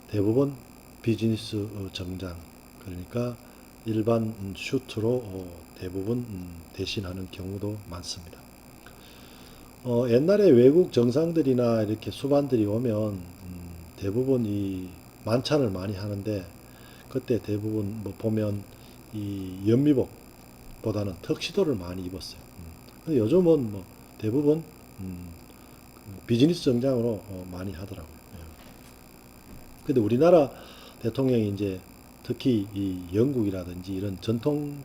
대부분 비즈니스 정장 그러니까 일반 슈트로 대부분 대신하는 경우도 많습니다. 옛날에 외국 정상들이나 이렇게 수반들이 오면 대부분 이 만찬을 많이 하는데 그때 대부분 뭐 보면 이 연미복보다는 턱시도를 많이 입었어요. 근데 요즘은 뭐 대부분 비즈니스 정장으로 많이 하더라고요. 예. 근데 우리나라 대통령이 이제 특히 이 영국이라든지 이런 전통을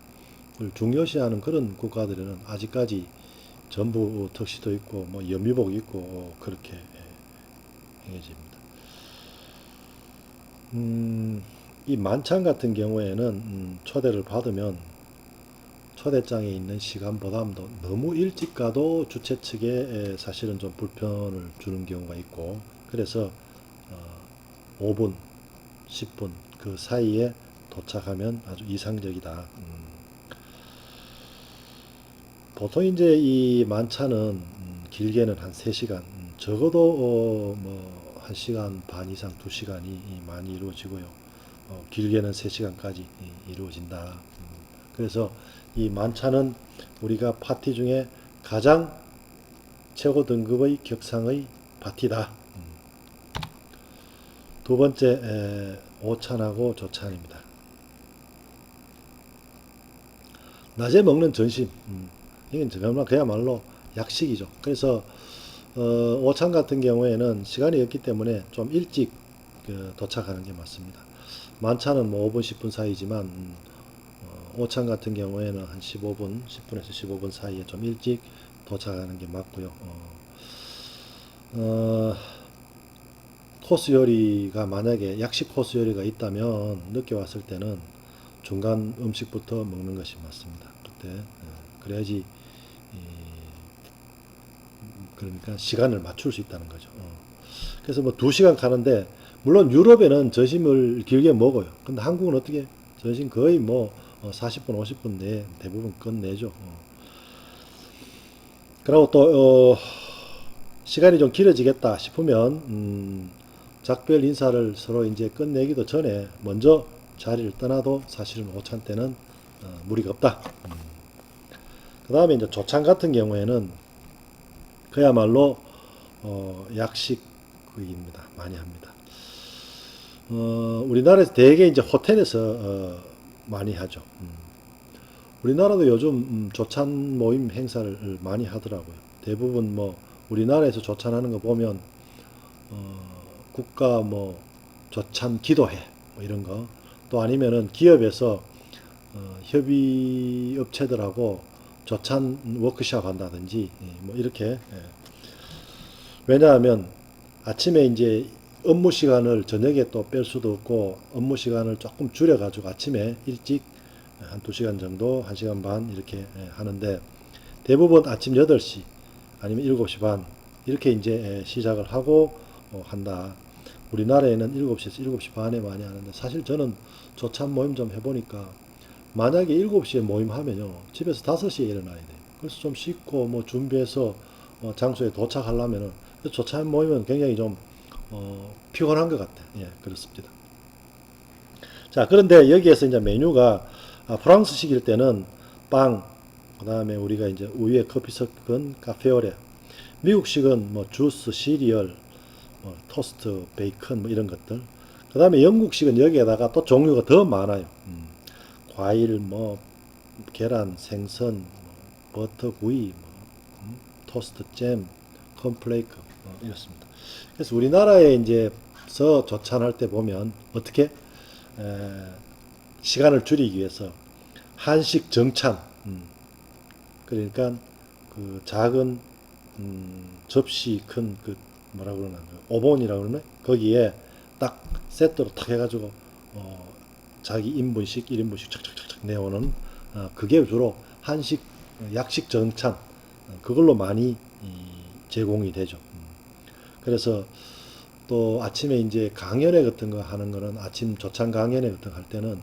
중요시하는 그런 국가들은 아직까지 전부 턱시도 있고 뭐 연미복 입고 그렇게 행해집니다. 이 만찬 같은 경우에는 초대를 받으면 초대장에 있는 시간보다도 너무 일찍 가도 주최 측에 사실은 좀 불편을 주는 경우가 있고 그래서 5분, 10분 그 사이에 도착하면 아주 이상적이다. 보통 이제 이 만찬은 길게는 한 3시간, 적어도 뭐 1시간 반 이상 2시간이 많이 이루어지고요. 길게는 3시간까지 이루어진다. 그래서 이 만찬은 우리가 파티 중에 가장 최고 등급의 격상의 파티다. 두 번째 오찬하고 조찬입니다. 낮에 먹는 점심. 이건 정말 그야말로 약식이죠. 그래서 오찬 같은 경우에는 시간이 없기 때문에 좀 일찍 도착하는 게 맞습니다. 만찬은 뭐 5분, 10분 사이지만 오찬 같은 경우에는 한 15분, 10분에서 15분 사이에 좀 일찍 도착하는 게 맞고요. 코스 요리가 만약에 약식 코스 요리가 있다면 늦게 왔을 때는 중간 음식부터 먹는 것이 맞습니다. 그때 그래야지 그러니까 시간을 맞출 수 있다는 거죠. 그래서 뭐 2시간 가는데 물론 유럽에는 점심을 길게 먹어요. 근데 한국은 어떻게 점심 거의 뭐 40분, 50분 내에 대부분 끝내죠. 그리고 또 시간이 좀 길어지겠다 싶으면 작별 인사를 서로 이제 끝내기도 전에 먼저 자리를 떠나도 사실은 오찬 때는 무리가 없다. 그 다음에 이제 조찬 같은 경우에는 그야말로 약식입니다. 많이 합니다. 우리나라에서 대개 이제 호텔에서 많이 하죠. 우리나라도 요즘 조찬 모임 행사를 많이 하더라고요. 대부분 뭐 우리나라에서 조찬하는 거 보면 국가 뭐 조찬 기도회 뭐 이런 거, 또 아니면은 기업에서 협의 업체들하고 조찬 워크숍 한다든지 뭐 이렇게. 왜냐하면 아침에 이제 업무 시간을 저녁에 또 뺄 수도 없고 업무 시간을 조금 줄여가지고 아침에 일찍 한 2시간 정도, 1시간 반 이렇게 하는데 대부분 아침 8시 아니면 7시 반 이렇게 이제 시작을 하고 한다. 우리나라에는 7시에서 7시 반에 많이 하는데 사실 저는 조찬 모임 좀 해보니까 만약에 7시에 모임하면요 집에서 5시에 일어나야 돼요. 그래서 좀 씻고 뭐 준비해서 장소에 도착하려면은 조찬 모임은 굉장히 좀 피곤한 것 같아요. 예, 그렇습니다. 자, 그런데 여기에서 이제 메뉴가 프랑스식일 때는 빵, 그 다음에 우리가 이제 우유에 커피 섞은 카페오레, 미국식은 뭐 주스, 시리얼, 뭐 토스트, 베이컨 뭐 이런 것들. 그 다음에 영국식은 여기에다가 또 종류가 더 많아요. 과일, 뭐 계란, 생선, 뭐 버터 구이, 뭐, 토스트, 잼, 콘플레이크 이렇습니다. 그래서 우리나라에 이제서 조찬할 때 보면 어떻게 시간을 줄이기 위해서 한식 정찬, 그러니까 그 작은 접시 큰 그 뭐라 그러나 그 오본이라고 그러나 거기에 딱 세트로 탁 해가지고 자기 인분씩 1인분씩 착착착착 내오는 그게 주로 한식 약식 정찬 그걸로 많이 제공이 되죠. 그래서 또 아침에 이제 강연회 같은 거 하는 거는 아침 조찬 강연회 같은 거 할 때는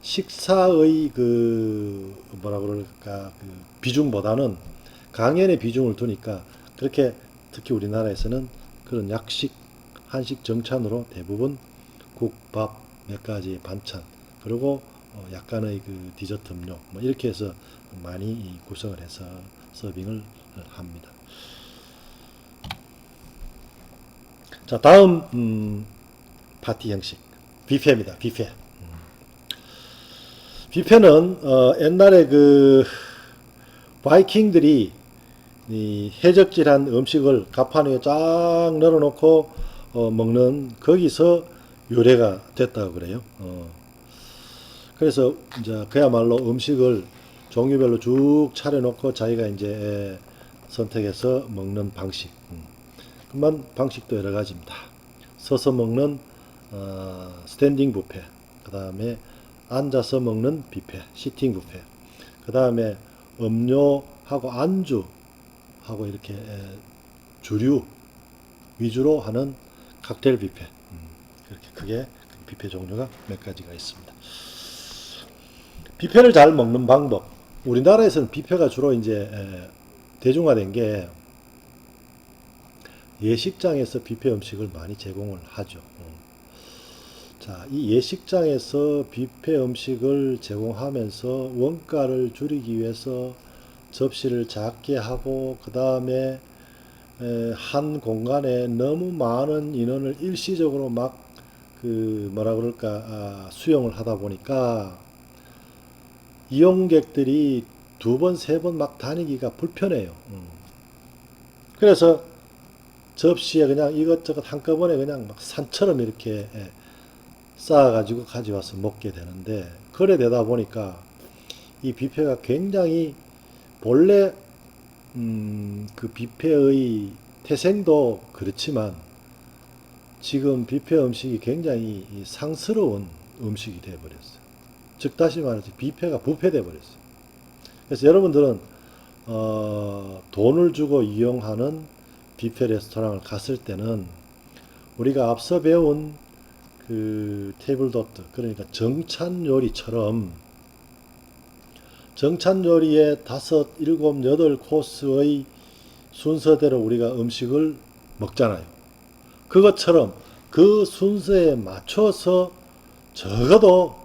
식사의 그 뭐라 그럴까 그 비중보다는 강연의 비중을 두니까 그렇게 특히 우리나라에서는 그런 약식 한식 정찬으로 대부분 국, 밥, 몇 가지 반찬 그리고 약간의 그 디저트 음료 뭐 이렇게 해서 많이 구성을 해서 서빙을 합니다. 자, 다음 파티 형식 뷔페입니다. 뷔페. 뷔페는 옛날에 그 바이킹들이 이 해적질한 음식을 갑판 위에 쫙 널어놓고 먹는 거기서 유래가 됐다고 그래요. 그래서 이제 그야말로 음식을 종류별로 쭉 차려놓고 자기가 이제 선택해서 먹는 방식. 그만 방식도 여러 가지입니다. 서서 먹는 스탠딩 뷔페, 그 다음에 앉아서 먹는 뷔페, 시팅 뷔페, 그 다음에 음료하고 안주하고 이렇게 주류 위주로 하는 칵테일 뷔페. 그렇게 크게 뷔페 종류가 몇 가지가 있습니다. 뷔페를 잘 먹는 방법. 우리나라에서는 뷔페가 주로 이제 대중화된 게 예식장에서 뷔페 음식을 많이 제공을 하죠. 자, 이 예식장에서 뷔페 음식을 제공하면서 원가를 줄이기 위해서 접시를 작게 하고 그 다음에 한 공간에 너무 많은 인원을 일시적으로 막 그 뭐라 그럴까 수용을 하다 보니까 이용객들이 2번, 3번 막 다니기가 불편해요. 그래서 접시에 그냥 이것저것 한꺼번에 그냥 막 산처럼 이렇게 쌓아가지고 가져와서 먹게 되는데, 그래 되다 보니까 이 뷔페가 굉장히 본래 그 뷔페의 태생도 그렇지만 지금 뷔페 음식이 굉장히 상스러운 음식이 되어버렸어요. 즉 다시 말해서 뷔페가 부패돼 버렸어요. 그래서 여러분들은 돈을 주고 이용하는 뷔페 레스토랑을 갔을 때는 우리가 앞서 배운 그 테이블도트, 그러니까 정찬 요리처럼 정찬 요리의 5, 7, 8코스의 순서대로 우리가 음식을 먹잖아요. 그것처럼 그 순서에 맞춰서 적어도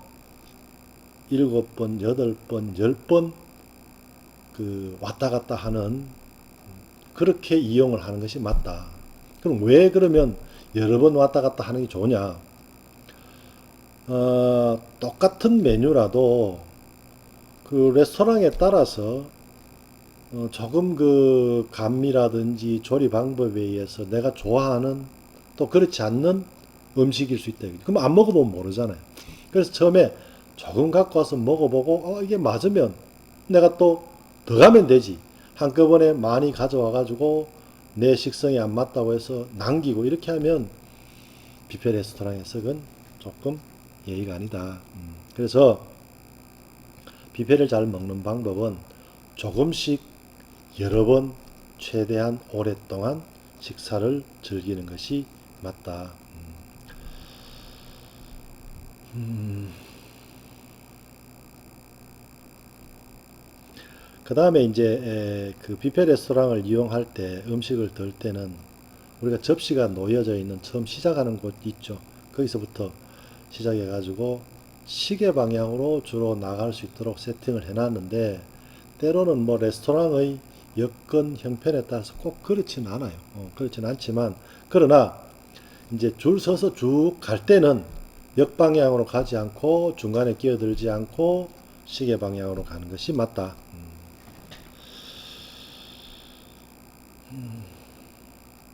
7번, 8번, 10번 그 왔다 갔다 하는 그렇게 이용을 하는 것이 맞다. 그럼 왜 그러면 여러 번 왔다 갔다 하는 게 좋으냐? 똑같은 메뉴라도 그 레스토랑에 따라서 조금 그 감미라든지 조리 방법에 의해서 내가 좋아하는 또 그렇지 않는 음식일 수 있다. 그럼 안 먹어보면 모르잖아요. 그래서 처음에 조금 갖고 와서 먹어보고 이게 맞으면 내가 또 더 가면 되지. 한꺼번에 많이 가져와 가지고 내 식성에 안 맞다고 해서 남기고 이렇게 하면 뷔페 레스토랑에서 그건 조금 예의가 아니다. 그래서 뷔페를 잘 먹는 방법은 조금씩 여러 번 최대한 오랫동안 식사를 즐기는 것이 맞다. 그 다음에 이제 그 뷔페 레스토랑을 이용할 때 음식을 덜 때는 우리가 접시가 놓여져 있는 처음 시작하는 곳 있죠. 거기서부터 시작해 가지고 시계 방향으로 주로 나갈 수 있도록 세팅을 해 놨는데 때로는 뭐 레스토랑의 여건 형편에 따라서 꼭 그렇진 않아요. 그렇진 않지만 그러나 이제 줄 서서 쭉 갈 때는 역방향으로 가지 않고 중간에 끼어들지 않고 시계 방향으로 가는 것이 맞다.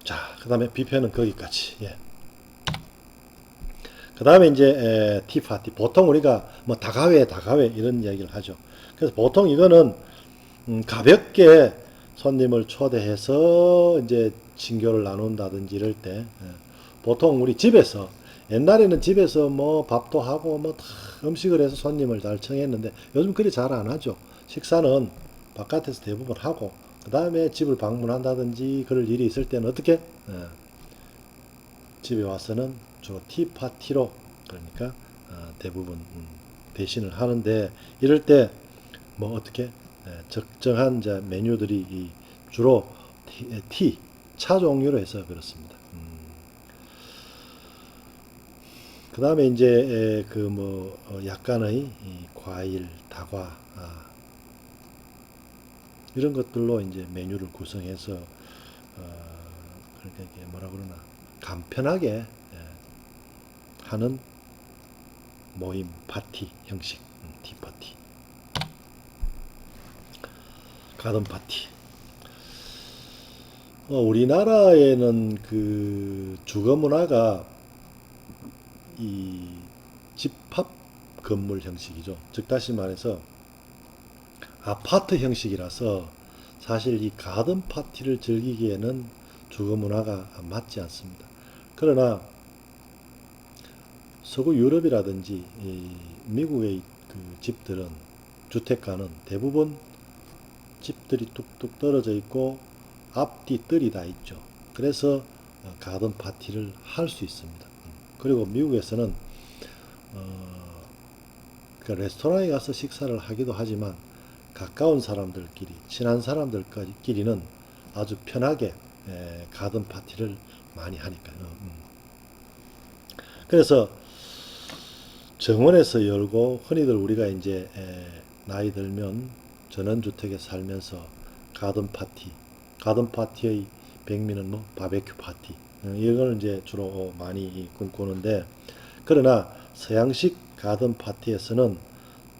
자, 그 다음에 뷔페는 거기까지. 예. 그 다음에 이제 티파티. 보통 우리가 뭐 다가회, 다가회 이런 얘기를 하죠. 그래서 보통 이거는 가볍게 손님을 초대해서 이제 친교를 나눈다든지 이럴 때 보통 우리 집에서 옛날에는 집에서 뭐 밥도 하고 뭐 다 음식을 해서 손님을 잘 청했는데 요즘 그리 잘 안 하죠. 식사는 바깥에서 대부분 하고 그 다음에 집을 방문한다든지 그럴 일이 있을 때는 어떻게 집에 와서는 주로 티파티로 그러니까 대부분 대신을 하는데 이럴 때 뭐 어떻게 적정한 이제 메뉴들이 주로 차 종류로 해서 그렇습니다. 그 다음에 이제 그 뭐 약간의 과일, 다과 이런 것들로 이제 메뉴를 구성해서 그러니까 이게 뭐라 그러나 간편하게 하는 모임, 파티 형식, 티파티, 가든 파티. 우리나라에는 그 주거 문화가 이 집합 건물 형식이죠. 즉 다시 말해서 아파트 형식이라서 사실 이 가든 파티를 즐기기에는 주거 문화가 맞지 않습니다. 그러나 서구 유럽이라든지 미국의 그 집들은 주택가는 대부분 집들이 뚝뚝 떨어져 있고 앞뒤 뜰이 다 있죠. 그래서 가든 파티를 할 수 있습니다. 그리고 미국에서는 그 레스토랑에 가서 식사를 하기도 하지만 가까운 사람들끼리 친한 사람들끼리는 아주 편하게 가든 파티를 많이 하니까요. 그래서 정원에서 열고 흔히들 우리가 이제 나이 들면 전원주택에 살면서 가든 파티의 백미는 뭐 바베큐 파티 이걸 이제 주로 많이 꿈꾸는데 그러나 서양식 가든 파티에서는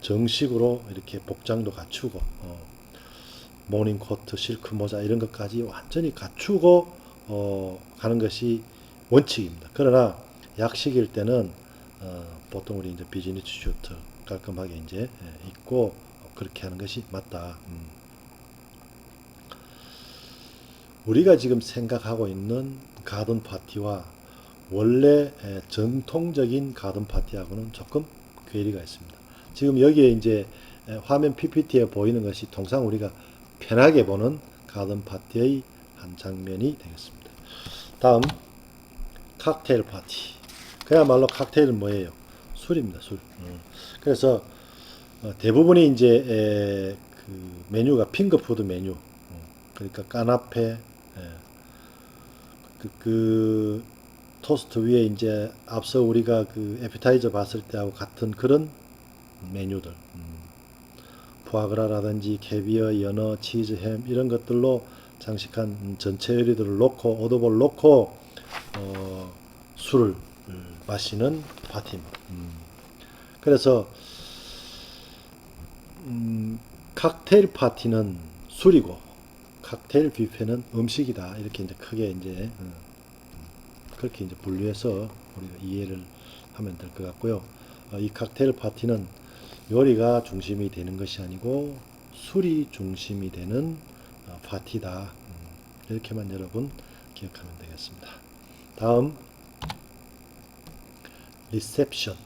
정식으로 이렇게 복장도 갖추고 모닝 코트, 실크 모자 이런 것까지 완전히 갖추고 가는 것이 원칙입니다. 그러나 약식일 때는 보통 우리 이제 비즈니스 슈트 깔끔하게 이제 입고 그렇게 하는 것이 맞다. 우리가 지금 생각하고 있는 가든 파티와 원래 전통적인 가든 파티하고는 조금 괴리가 있습니다. 지금 여기에 이제 화면 PPT에 보이는 것이 통상 우리가 편하게 보는 가든 파티의 한 장면이 되겠습니다. 다음 칵테일 파티. 그야말로 칵테일은 뭐예요? 술입니다. 술. 그래서 대부분이 이제 그 메뉴가 핑거푸드 메뉴. 그러니까 까나페, 그 토스트 위에 이제 앞서 우리가 그 에피타이저 봤을 때하고 같은 그런 메뉴들, 푸아그라라든지 캐비어, 연어, 치즈, 햄 이런 것들로 장식한 전체 요리들을 놓고 오더볼 놓고 술을 마시는 파티입니다. 그래서 칵테일 파티는 술이고 칵테일 뷔페는 음식이다 이렇게 이제 크게 이제 그렇게 이제 분류해서 우리가 이해를 하면 될 것 같고요. 이 칵테일 파티는 요리가 중심이 되는 것이 아니고 술이 중심이 되는 파티다. 이렇게만 여러분 기억하면 되겠습니다. 다음 리셉션.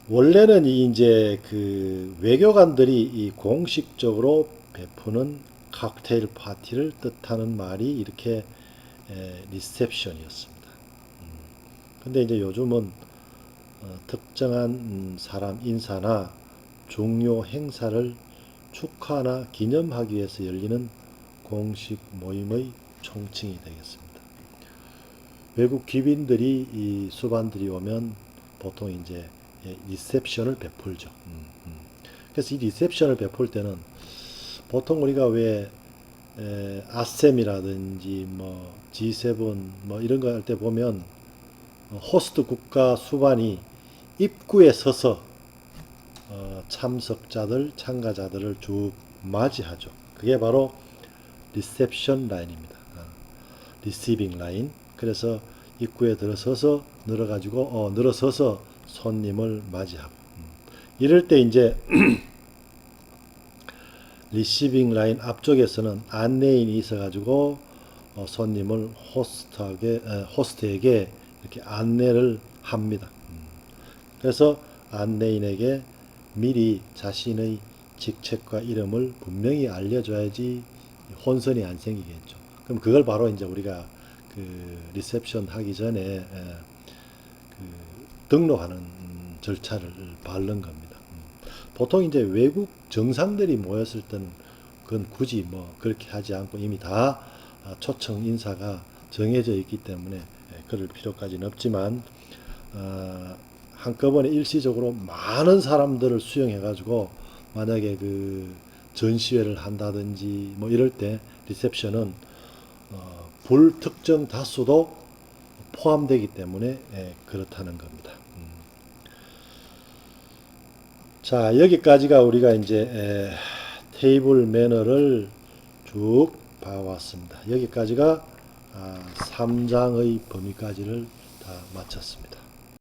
원래는 이제 그 외교관들이 이 공식적으로 베푸는 칵테일 파티를 뜻하는 말이 이렇게 리셉션이었습니다. 근데 이제 요즘은 특정한 사람 인사나 종료 행사를 축하나 기념하기 위해서 열리는 공식 모임의 총칭이 되겠습니다. 외국 귀빈들이 이 수반들이 오면 보통 이제 리셉션을 베풀죠. 그래서 이 리셉션을 베풀 때는 보통 우리가 왜 아셈이라든지 뭐 G7 뭐 이런 거 할 때 보면 호스트 국가 수반이 입구에 서서 참석자들, 참가자들을 쭉 맞이하죠. 그게 바로 리셉션 라인입니다. 리시빙 라인. 그래서 입구에 들어서서 늘어서서 손님을 맞이하고. 이럴 때 이제 리시빙 라인 앞쪽에서는 안내인이 있어가지고 손님을 호스트에게 이렇게 안내를 합니다. 그래서 안내인에게 미리 자신의 직책과 이름을 분명히 알려줘야지 혼선이 안 생기겠죠. 그럼 그걸 바로 이제 우리가 그 리셉션 하기 전에 그 등록하는 절차를 밟는 겁니다. 보통 이제 외국 정상들이 모였을 때는 그건 굳이 뭐 그렇게 하지 않고 이미 다 초청 인사가 정해져 있기 때문에 그럴 필요까지는 없지만 한꺼번에 일시적으로 많은 사람들을 수용해가지고 만약에 그 전시회를 한다든지 뭐 이럴 때 리셉션은 불특정 다수도 포함되기 때문에 그렇다는 겁니다. 자, 여기까지가 우리가 이제 테이블 매너를 쭉 봐왔습니다. 여기까지가 3장의 범위까지를 다 마쳤습니다.